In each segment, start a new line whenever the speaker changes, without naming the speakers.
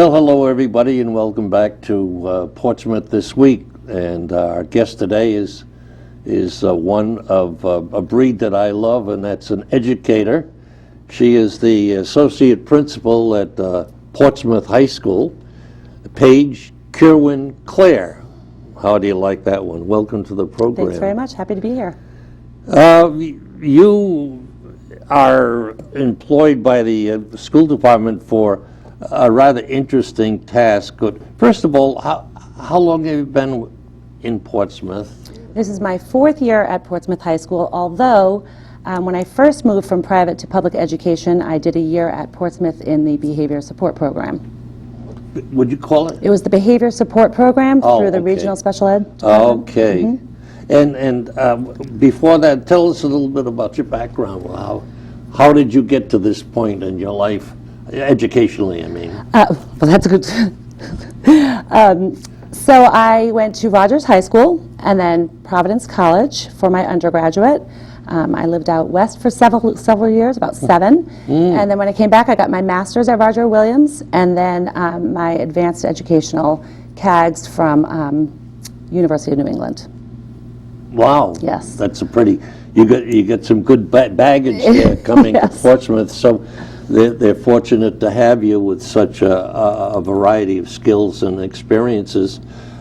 Well, hello everybody, and welcome back to Portsmouth This Week. And our guest today is one of a breed that I love, and that's an educator. She is the associate principal at Portsmouth High School, Paige Kirwin-Clair. How do you like that one? Welcome to the program.
Thanks very much. Happy to be here.
You are employed by the school department for a rather interesting task. First of all, how long have you been in Portsmouth?
This is my fourth year at Portsmouth High School, although when I first moved from private to public education, I did a year at Portsmouth in the behavior support program.
Would you call it?
It was the behavior support program through the
okay.
regional special ed department.
Okay. And before that, tell us a little bit about your background. How did you get to this point in your life? Educationally, I mean.
Well, that's a good. So I went to Rogers High School and then Providence College for my undergraduate. I lived out west for several years, about 7. And then when I came back, I got my master's at Roger Williams, and then my advanced educational CAGs from University of New England.
Wow.
Yes.
That's a pretty. You get some good baggage there coming
Yes.
to Portsmouth. So. They're fortunate to have you with such a variety of skills and experiences.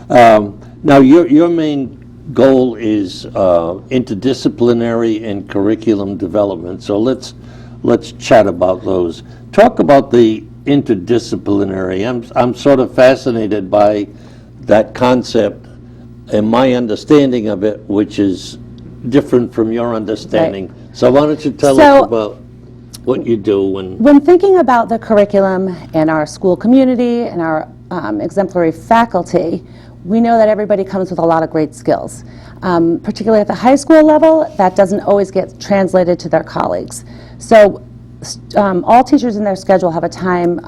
Now, your main goal is interdisciplinary and curriculum development. So let's chat about those. Talk about the interdisciplinary. I'm sort of fascinated by that concept and my understanding of it, which is different from your understanding. Right. So why don't you tell us about what you do when
thinking about the curriculum and our school community and our exemplary faculty, we know that everybody comes with a lot of great skills. Particularly at the high school level, that doesn't always get translated to their colleagues. So all teachers in their schedule have a time,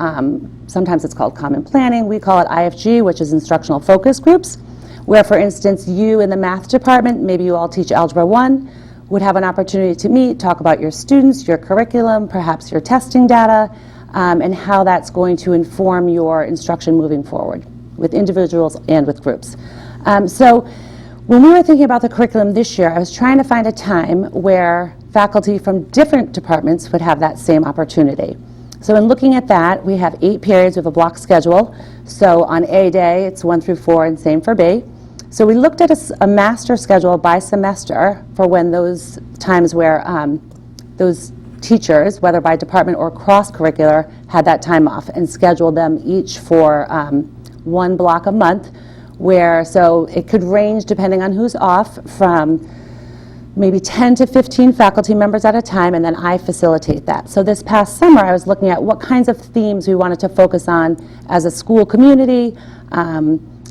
sometimes it's called common planning, we call it IFG, which is instructional focus groups, where for instance you in the math department, maybe you all teach Algebra 1, would have an opportunity to meet, talk about your students, your curriculum, perhaps your testing data, and how that's going to inform your instruction moving forward with individuals and with groups. So when we were thinking about the curriculum this year, I was trying to find a time where faculty from different departments would have that same opportunity. So in looking at that, we have 8 periods with a block schedule. So on A day, it's 1 through 4, and same for B. So we looked at a master schedule by semester for when those times where those teachers, whether by department or cross-curricular, had that time off, and scheduled them each for 1 block a month, so it could range, depending on who's off, from maybe 10 to 15 faculty members at a time, and then I facilitate that. So this past summer, I was looking at what kinds of themes we wanted to focus on as a school community,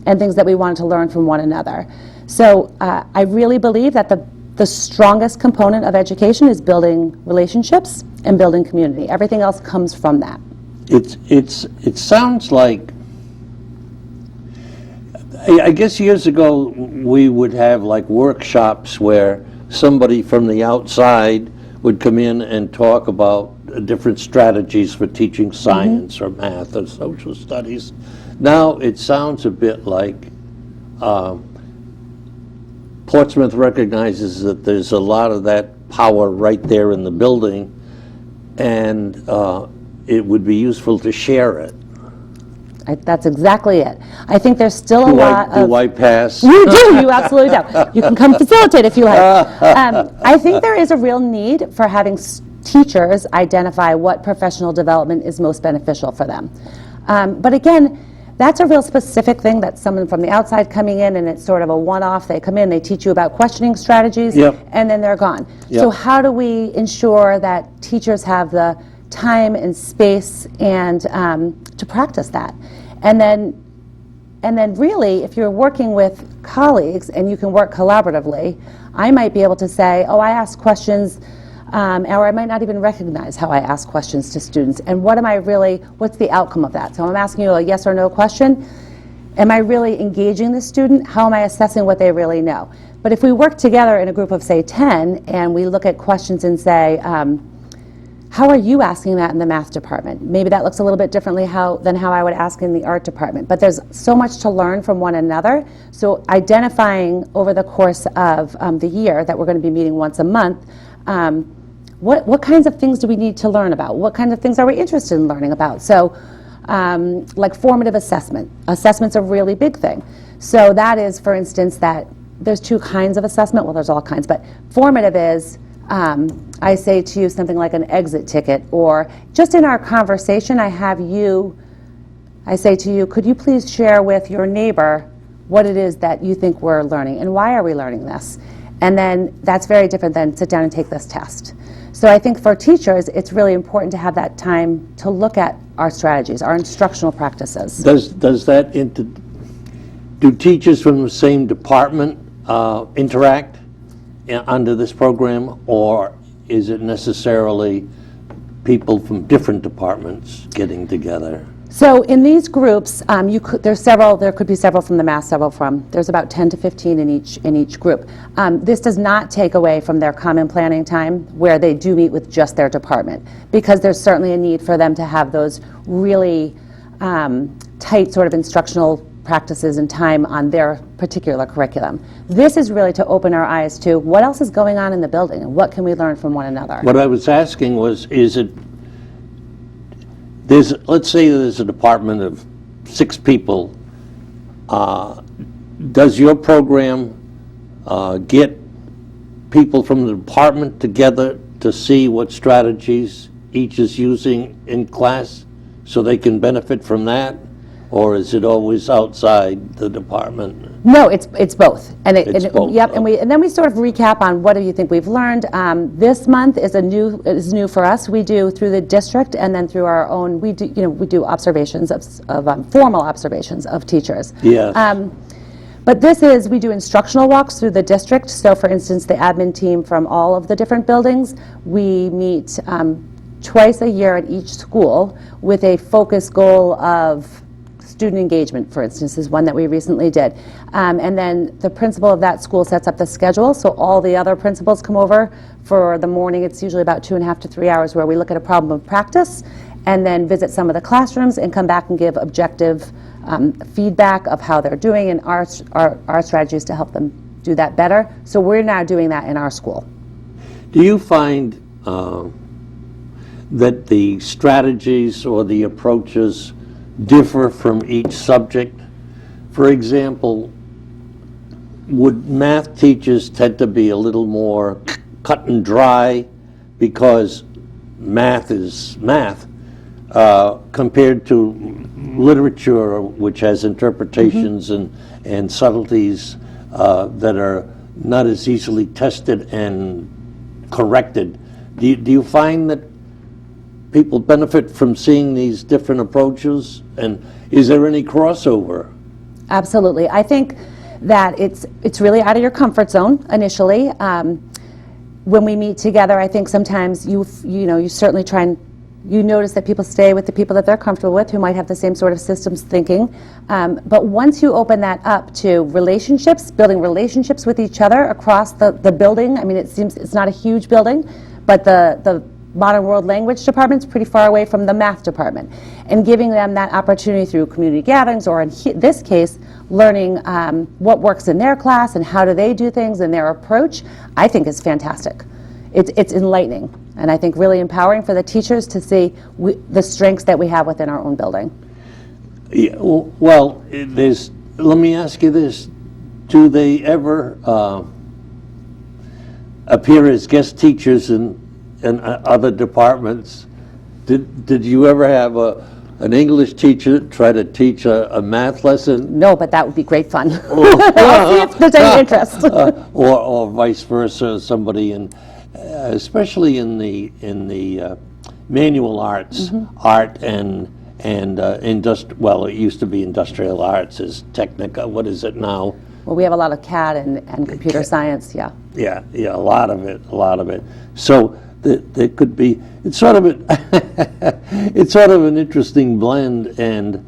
and things that we wanted to learn from one another. So I really believe that the strongest component of education is building relationships and building community. Everything else comes from that.
It sounds like, I guess years ago we would have like workshops where somebody from the outside would come in and talk about different strategies for teaching science or math or social studies. Now it sounds a bit like Portsmouth recognizes that there's a lot of that power right there in the building, and it would be useful to share it.
That's exactly it. I think there's still a lot of...
Do I pass?
You do, you absolutely do. You can come facilitate if you like. I think there is a real need for having teachers identify what professional development is most beneficial for them. But again, that's a real specific thing. That's someone from the outside coming in, and it's sort of a one-off. They come in, they teach you about questioning strategies, and then they're gone. So how do we ensure that teachers have the time and space and to practice that? And then really, if you're working with colleagues and you can work collaboratively, I might be able to say, oh, I ask questions, or I might not even recognize how I ask questions to students. And what's the outcome of that? So I'm asking you a yes or no question. Am I really engaging the student? How am I assessing what they really know? But if we work together in a group of, say, 10, and we look at questions and say, how are you asking that in the math department? Maybe that looks a little bit differently than how I would ask in the art department. But there's so much to learn from one another. So identifying over the course of the year that we're going to be meeting once a month, what kinds of things do we need to learn about? What kinds of things are we interested in learning about? So like formative assessment. Assessment's a really big thing. So that is, for instance, that there's two kinds of assessment. Well, there's all kinds, but formative is I say to you something like an exit ticket, or just in our conversation, I say to you, could you please share with your neighbor what it is that you think we're learning, and why are we learning this? And then that's very different than sit down and take this test. So I think for teachers, it's really important to have that time to look at our strategies, our instructional practices.
Does that do teachers from the same department interact under this program, or is it necessarily people from different departments getting together?
So in these groups, there could be several from the math, there's about 10 to 15 in each group. This does not take away from their common planning time where they do meet with just their department, because there's certainly a need for them to have those really tight sort of instructional practices and time on their particular curriculum. This is really to open our eyes to what else is going on in the building and what can we learn from one another.
What I was asking was, let's say there's a department of 6 people. Does your program get people from the department together to see what strategies each is using in class so they can benefit from that? Or is it always outside the department?
No, it's both.
It's both.
Yep, and then we sort of recap on what do you think we've learned. This month is new for us. We do through the district, and then through our own. We do observations of formal observations of teachers.
Yes.
But we do instructional walks through the district. So, for instance, the admin team from all of the different buildings, we meet twice a year at each school with a focus goal of student engagement, for instance, is one that we recently did. And then the principal of that school sets up the schedule, so all the other principals come over for the morning. It's usually about 2.5 to 3 hours where we look at a problem of practice and then visit some of the classrooms and come back and give objective feedback of how they're doing and our strategies to help them do that better. So we're now doing that in our school.
Do you find that the strategies or the approaches differ from each subject? For example, would math teachers tend to be a little more cut and dry because math is math, compared to literature, which has interpretations and subtleties that are not as easily tested and corrected? Do you find that people benefit from seeing these different approaches, and is there any crossover?
Absolutely. I think that it's really out of your comfort zone initially. When we meet together, I think sometimes you certainly try and you notice that people stay with the people that they're comfortable with, who might have the same sort of systems thinking. But once you open that up to relationships, building relationships with each other across the building, I mean, it seems it's not a huge building, but the Modern World Language Department is pretty far away from the math department. And giving them that opportunity through community gatherings, or in this case, learning what works in their class and how do they do things and their approach, I think is fantastic. It's enlightening, and I think really empowering for the teachers to see the strengths that we have within our own building.
Yeah, well, let me ask you this. Do they ever appear as guest teachers in other departments? Did you ever have an English teacher try to teach a math lesson?
No, but that would be great fun. I'll see if there's any interest.
Or vice versa, somebody especially in the manual arts, art and well, it used to be industrial arts, is Technica. What is it now?
Well, we have a lot of CAD and computer science. Yeah,
a lot of it. So there could be, it's sort of an interesting blend, and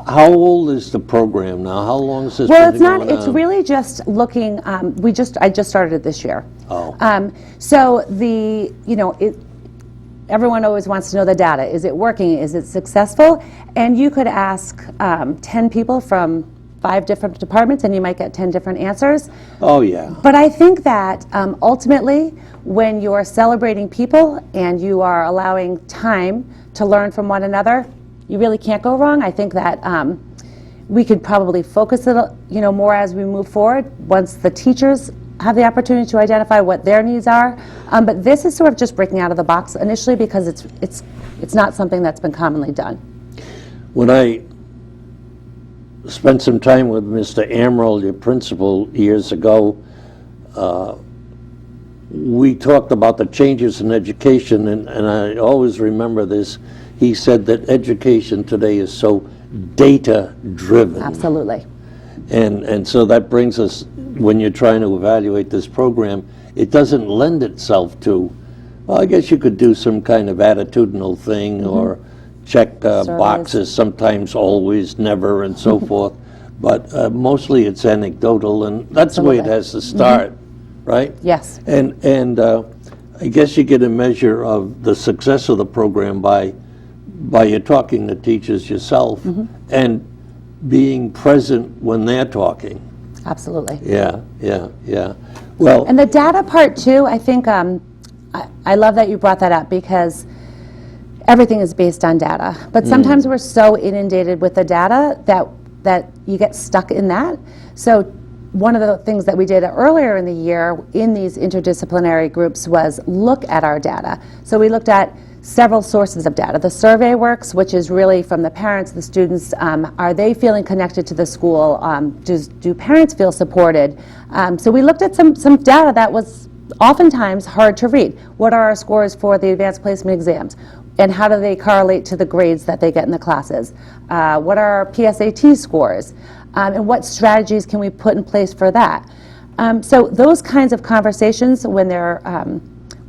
How old is the program now? How long has this
Well,
been
it's not,
going
it's
on?
really just looking, I just started it this year.
Oh.
So everyone always wants to know the data. Is it working? Is it successful? And you could ask 10 people from 5 different departments and you might get 10 different answers.
Oh, yeah.
But I think that ultimately, when you're celebrating people and you are allowing time to learn from one another, you really can't go wrong. I think that we could probably focus it, more as we move forward once the teachers have the opportunity to identify what their needs are. But this is sort of just breaking out of the box initially because it's not something that's been commonly done.
When I spent some time with Mr. Amaral, your principal, years ago, we talked about the changes in education, and I always remember this. He said that education today is so data-driven.
Absolutely.
And so that brings us, when you're trying to evaluate this program, it doesn't lend itself to, well, I guess you could do some kind of attitudinal thing or check boxes, sometimes, always, never, and so forth. But mostly it's anecdotal, and that's the way it has to start, right?
Yes.
And I guess you get a measure of the success of the program by you talking to teachers yourself and being present when they're talking.
Absolutely.
Yeah. Well,
And the data part too, I think, I love that you brought that up because everything is based on data. But sometimes we're so inundated with the data that you get stuck in that. So one of the things that we did earlier in the year in these interdisciplinary groups was look at our data. So we looked at several sources of data. The survey works, which is really from the parents, the students. Are they feeling connected to the school? Do parents feel supported? So we looked at some data that was oftentimes hard to read. What are our scores for the advanced placement exams? And how do they correlate to the grades that they get in the classes? What are our PSAT scores? And what strategies can we put in place for that? So those kinds of conversations, when they're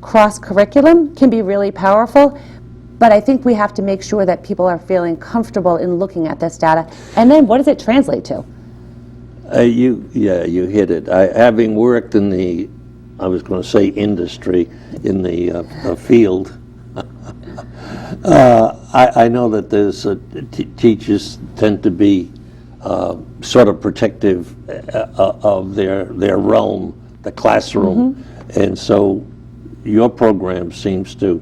cross-curriculum, can be really powerful, but I think we have to make sure that people are feeling comfortable in looking at this data. And then what does it translate to?
you hit it. Having worked in the, I was going to say industry, in the field, I know that there's teachers tend to be sort of protective of their realm, the classroom, and so your program seems to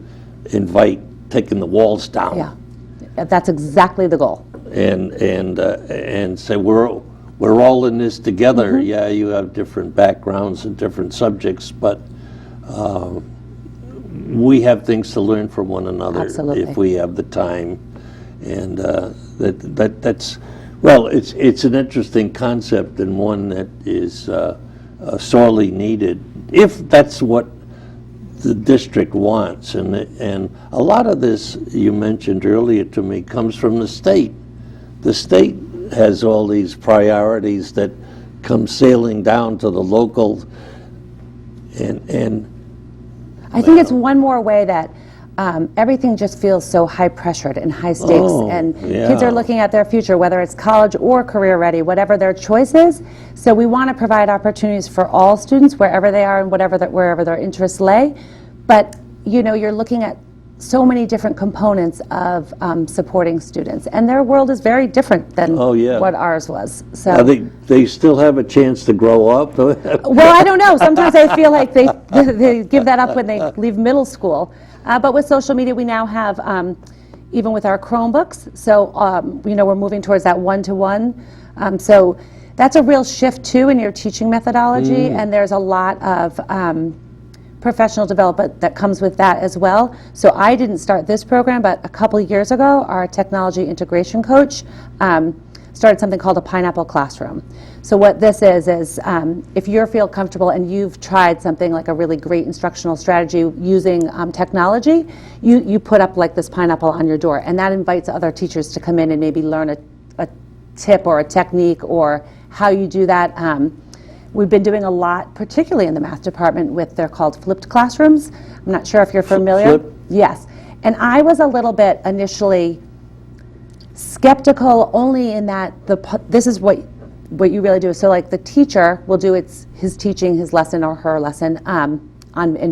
invite taking the walls down.
Yeah, that's exactly the goal.
And say we're all in this together. Yeah, you have different backgrounds and different subjects, but we have things to learn from one another.
Absolutely.
If we have the time. And that's well, it's an interesting concept and one that is sorely needed if that's what the district wants. And a lot of this you mentioned earlier to me comes from the state. The state has all these priorities that come sailing down to the local, and
I think it's one more way that everything just feels so high pressured and high stakes, and kids are looking at their future, whether it's college or career ready, whatever their choice is. So we want to provide opportunities for all students wherever they are and wherever their interests lay. But you're looking at so many different components of supporting students, and their world is very different than what ours was. So
they still have a chance to grow up.
well, I don't know. Sometimes I feel like they give that up when they leave middle school. But with social media, we now have, even with our Chromebooks, so we're moving towards that one-to-one. So that's a real shift too in your teaching methodology, and there's a lot of professional development that comes with that as well. So I didn't start this program, but a couple of years ago, our technology integration coach started something called a Pineapple Classroom. So what this is if you feel comfortable and you've tried something like a really great instructional strategy using technology, you put up like this pineapple on your door, and that invites other teachers to come in and maybe learn a tip or a technique or how you do that. We've been doing a lot, particularly in the math department, they're called flipped classrooms. I'm not sure if you're familiar.
Flip?
Yes. And I was a little bit initially skeptical only in that this is what you really do. So like the teacher will do his teaching, his lesson or her lesson and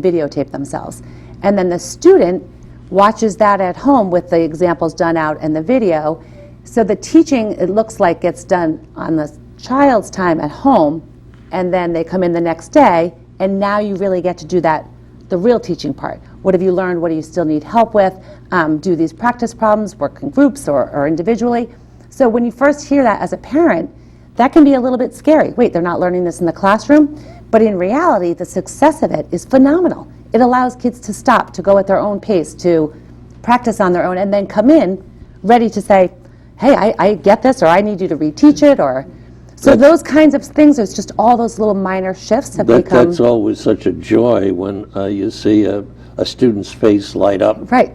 videotape themselves. And then the student watches that at home with the examples done out and the video. So the teaching, it looks like, gets done on the child's time at home, and then they come in the next day, and now you really get to do the real teaching part. What have you learned? What do you still need help with? Do these practice problems, work in groups or individually? So when you first hear that as a parent, that can be a little bit scary. Wait, they're not learning this in the classroom? But in reality, the success of it is phenomenal. It allows kids to stop, to go at their own pace, to practice on their own, and then come in ready to say, hey, I get this, or I need you to reteach it, or... So those kinds of things, there's just all those little minor shifts have become...
That's always such a joy when you see a student's face light up.
Right,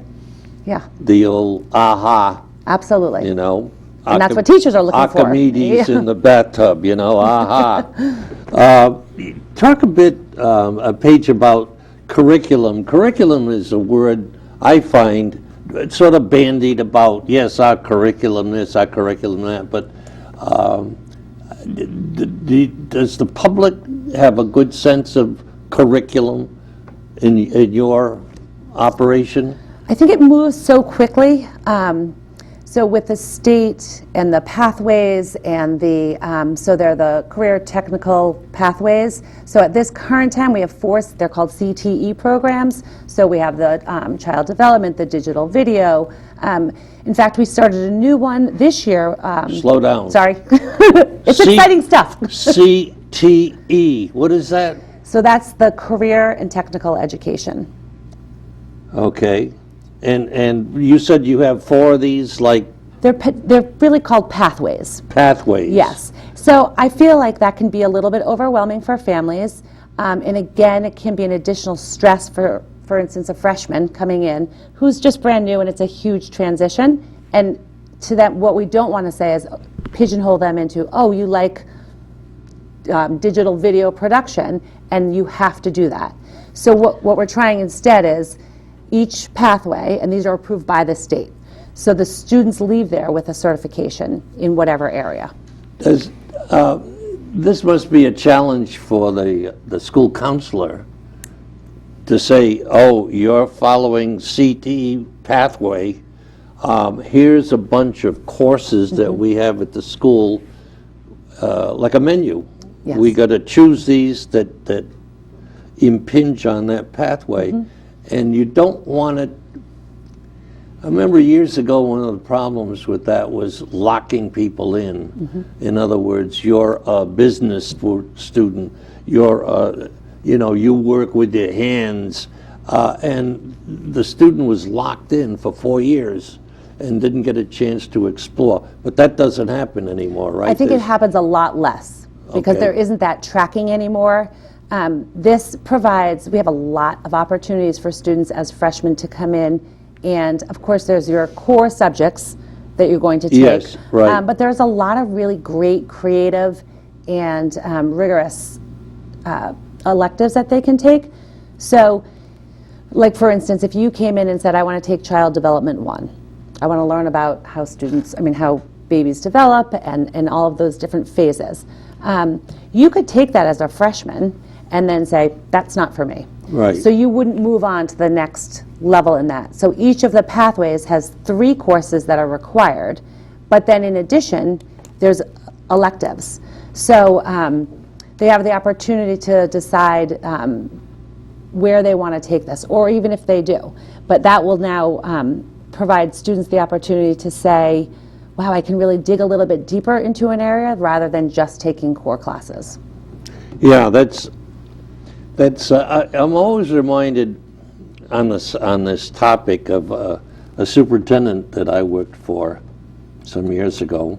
yeah.
The old aha.
Absolutely.
You know.
And that's what teachers are looking for.
Archimedes in the bathtub, you know, aha. Talk a bit, Paige, about curriculum. Curriculum is a word I find sort of bandied about. Yes, our curriculum this, our curriculum that, but does the public have a good sense of curriculum in your operation?
I think it moves so quickly. So with the state and the pathways and so they're the career technical pathways. So at this current time we have 4, they're called CTE programs. So we have the child development, the digital video. In fact, we started a new one this year.
Slow down.
Sorry. It's exciting stuff.
CTE, what is that?
So that's the career and technical education.
Okay. And you said you have 4 of these, like...
They're really called pathways.
Pathways.
Yes. So I feel like that can be a little bit overwhelming for families. And again, it can be an additional stress for instance, a freshman coming in who's just brand new, and it's a huge transition. And to them, what we don't want to say is pigeonhole them into, oh, you like digital video production, and you have to do that. So what we're trying instead is each pathway, and these are approved by the state, so the students leave there with a certification in whatever area.
This must be a challenge for the school counselor to say, oh, you're following CTE pathway. Here's a bunch of courses that we have at the school, like a menu.
Yes.
We got to choose these that impinge on that pathway. And you don't want to... I remember years ago one of the problems with that was locking people in. In other words, you're a business student, you're you work with your hands, and the student was locked in for 4 years and didn't get a chance to explore. But that doesn't happen anymore, right?
I think it happens a lot less because there isn't that tracking anymore. This provides, we have a lot of opportunities for students as freshmen to come in, and of course there's your core subjects that you're going to take.
Yes, right.
But there's a lot of really great creative and rigorous electives that they can take. So, like for instance, if you came in and said, I want to take Child Development 1, I want to learn about how how babies develop and all of those different phases. You could take that as a freshman and then say, that's not for me.
Right.
So you wouldn't move on to the next level in that. So each of the pathways has 3 courses that are required, but then in addition, there's electives. So they have the opportunity to decide where they want to take this, or even if they do. But that will now provide students the opportunity to say, wow, I can really dig a little bit deeper into an area rather than just taking core classes.
Yeah, that's. I'm always reminded on this topic of a superintendent that I worked for some years ago,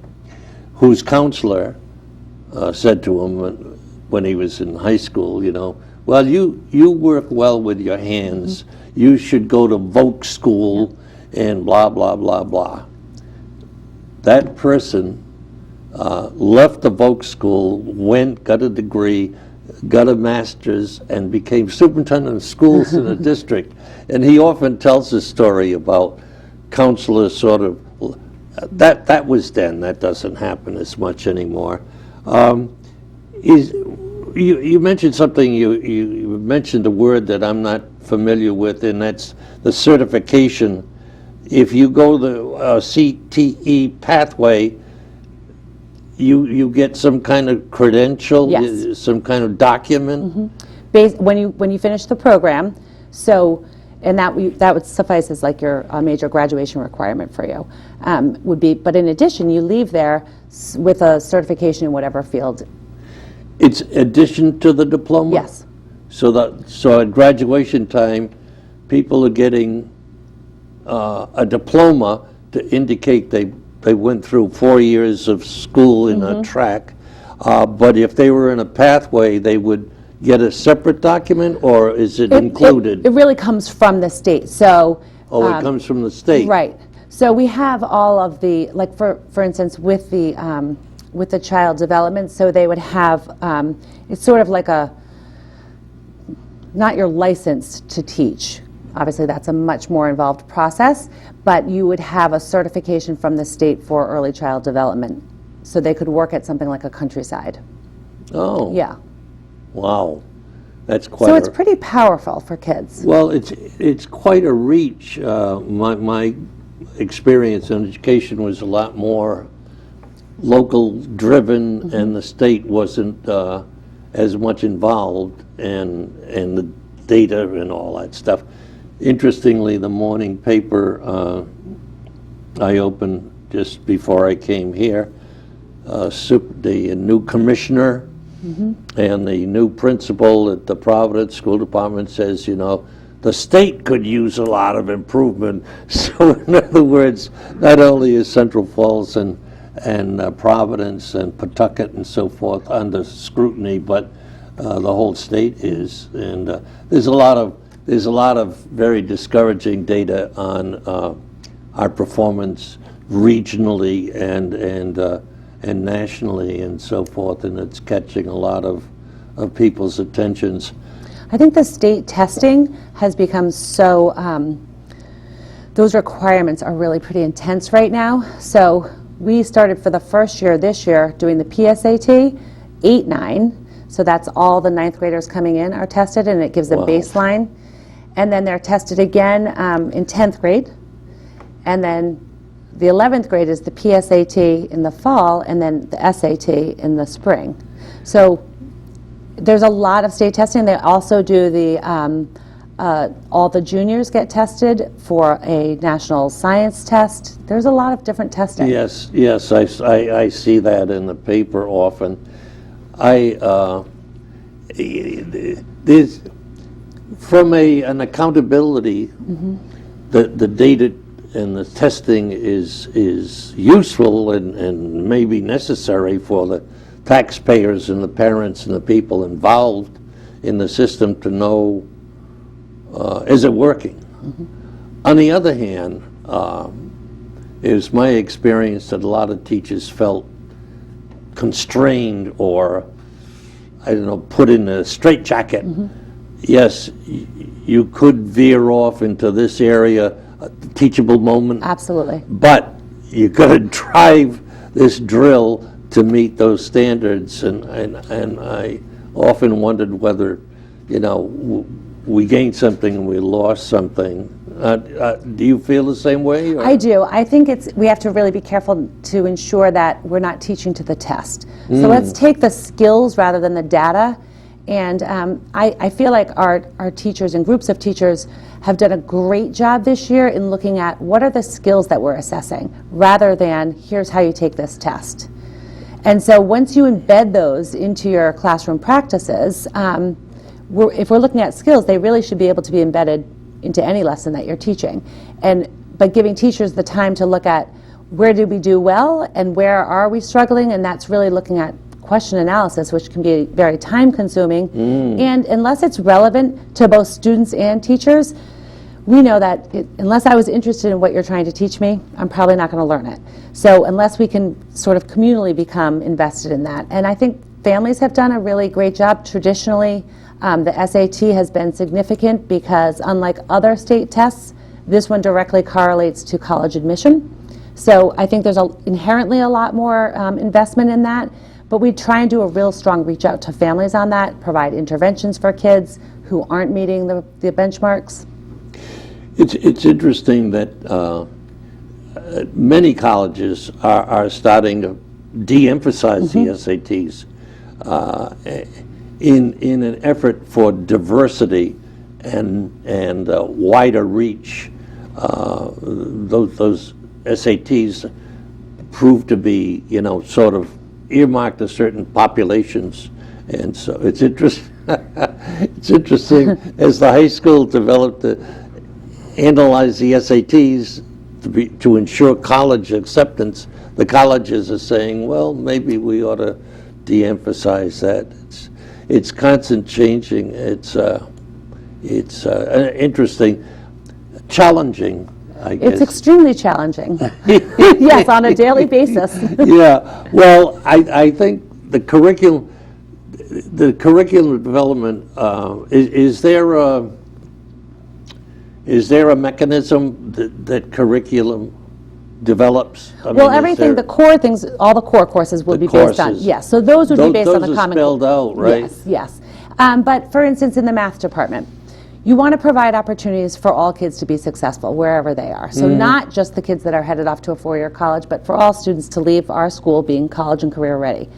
whose counselor said to him when he was in high school, well, you work well with your hands. You should go to Voc school and blah blah blah blah. That person left the Voc school, got a degree, got a master's, and became superintendent of schools in a district. And he often tells this story about counselors sort of that was then. That doesn't happen as much anymore. You mentioned something, you mentioned a word that I'm not familiar with, and that's the certification. If you go the CTE pathway, you get some kind of credential,
Yes.
some kind of document?
When you finish the program, and that would suffice as like your major graduation requirement for you, would be, but in addition, you leave there with a certification in whatever field.
It's addition to the diploma?
Yes.
So at graduation time, people are getting a diploma to indicate they went through 4 years of school in a track. But if they were in a pathway, they would get a separate document, or is it included?
It really comes from the state. So.
It comes from the state.
Right. So we have all of the, like for instance, with the child development, so they would have, it's sort of like not your license to teach. Obviously, that's a much more involved process, but you would have a certification from the state for early child development, so they could work at something like a countryside.
Oh.
Yeah.
Wow. That's quite.
So it's pretty powerful for kids.
Well, it's quite a reach. My experience in education was a lot more local driven, and the state wasn't as much involved, and the data and all that stuff. Interestingly, the morning paper I opened just before I came here, the new commissioner and the new principal at the Providence School Department says, the state could use a lot of improvement. So in other words, not only is Central Falls and Providence and Pawtucket and so forth under scrutiny, but the whole state is. And there's a lot of very discouraging data on our performance regionally and nationally and so forth, and it's catching a lot of people's attentions.
I think the state testing has become so, those requirements are really pretty intense right now. So we started for the first year this year doing the PSAT 8-9. So that's all the 9th graders coming in are tested, and it gives a baseline. And then they're tested again in 10th grade. And then the 11th grade is the PSAT in the fall, and then the SAT in the spring. So there's a lot of state testing. They also do all the juniors get tested for a national science test. There's a lot of different testing.
Yes, I see that in the paper often. There's, from an accountability, the data and the testing is useful and maybe necessary for the taxpayers and the parents and the people involved in the system to know, is it working? On the other hand, it was my experience that a lot of teachers felt constrained or, I don't know, put in a straitjacket. Yes, you could veer off into this area, a teachable moment.
Absolutely.
But you got to drive this drill to meet those standards, and I often wondered whether, we gained something and we lost something. Do you feel the same way? Or?
I do. I think we have to really be careful to ensure that we're not teaching to the test. So let's take the skills rather than the data. And I feel like our teachers and groups of teachers have done a great job this year in looking at what are the skills that we're assessing, rather than here's how you take this test. And so once you embed those into your classroom practices, if we're looking at skills, they really should be able to be embedded into any lesson that you're teaching. But giving teachers the time to look at where did we do well and where are we struggling, and that's really looking at question analysis, which can be very time consuming. And unless it's relevant to both students and teachers, we know that unless I was interested in what you're trying to teach me, I'm probably not going to learn it. So unless we can sort of communally become invested in that. And I think families have done a really great job. Traditionally, the SAT has been significant because unlike other state tests, this one directly correlates to college admission. So I think there's inherently a lot more investment in that, but we try and do a real strong reach out to families on that, provide interventions for kids who aren't meeting the benchmarks.
It's interesting that many colleges are starting to de-emphasize the SATs in an effort for diversity and wider reach. Those SATs prove to be, sort of earmarked to certain populations, and so it's interesting. It's interesting as the high school developed to analyze the SATs to ensure college acceptance. The colleges are saying, well, maybe we ought to de-emphasize that. It's constant changing. It's interesting, challenging, I guess.
It's extremely challenging. Yes, on a daily basis.
Yeah. Well, I think the curriculum development, is there a mechanism that curriculum develops?
Well, everything, the core things, all the core courses would be based on, yes. So those would be based on the
Those are
common.
spelled out, right?
Yes, yes. But for instance, in the math department, you want to provide opportunities for all kids to be successful wherever they are. So not just the kids that are headed off to a four-year college, but for all students to leave our school being college and career ready.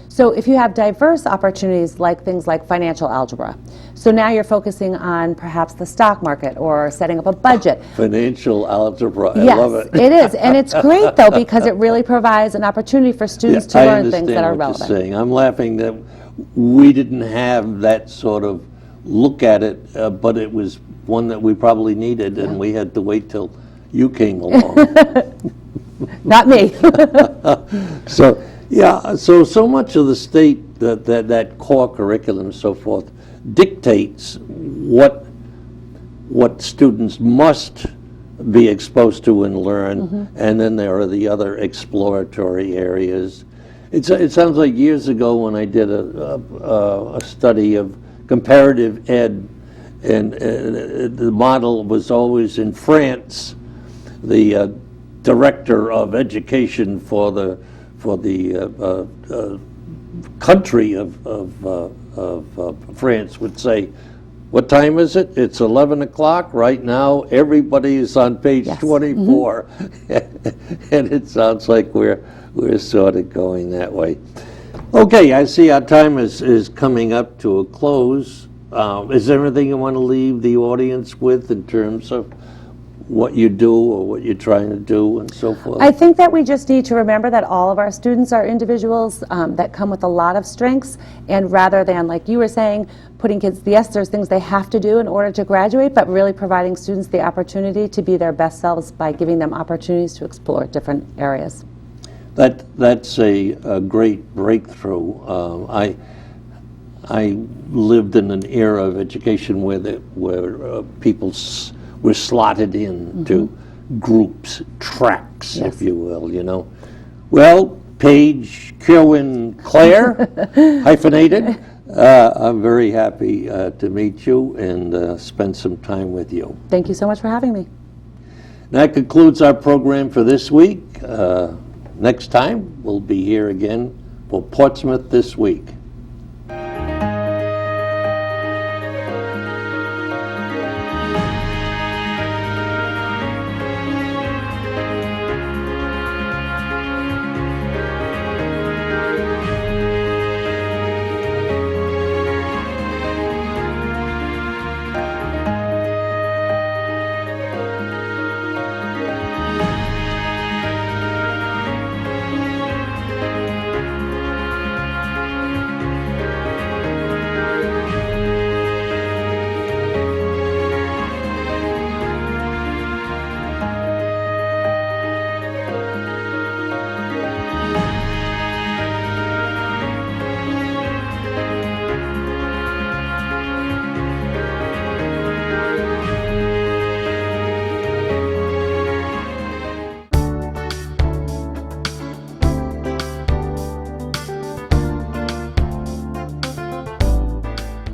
So if you have diverse opportunities like things like financial algebra, so now you're focusing on perhaps the stock market or setting up a budget.
Financial algebra, I
Yes,
love it.
it is. And it's great, though, because it really provides an opportunity for students to learn things that are relevant.
I understand what you're saying. I'm laughing that we didn't have that sort of look at it, but it was one that we probably needed, and we had to wait till you came along.
Not me.
So, yeah, so much of the state, that core curriculum and so forth, dictates what students must be exposed to and learn, and then there are the other exploratory areas. It sounds like years ago when I did a study of comparative ed, and the model was always in France. The director of education for the country of France would say, "What time is it? It's 11 o'clock right now. Everybody is on page 24." And it sounds like we're sort of going that way. Okay, I see our time is coming up to a close. Is there anything you want to leave the audience with in terms of what you do or what you're trying to do and so forth?
I think that we just need to remember that all of our students are individuals that come with a lot of strengths, and rather than, like you were saying, putting kids, yes, there's things they have to do in order to graduate, but really providing students the opportunity to be their best selves by giving them opportunities to explore different areas.
That's a great breakthrough. I lived in an era of education where people were slotted into groups, tracks, if you will. Well, Paige Kirwin-Clair, hyphenated. I'm very happy to meet you and spend some time with you.
Thank you so much for having me.
That concludes our program for this week. Next time, we'll be here again for Portsmouth This Week.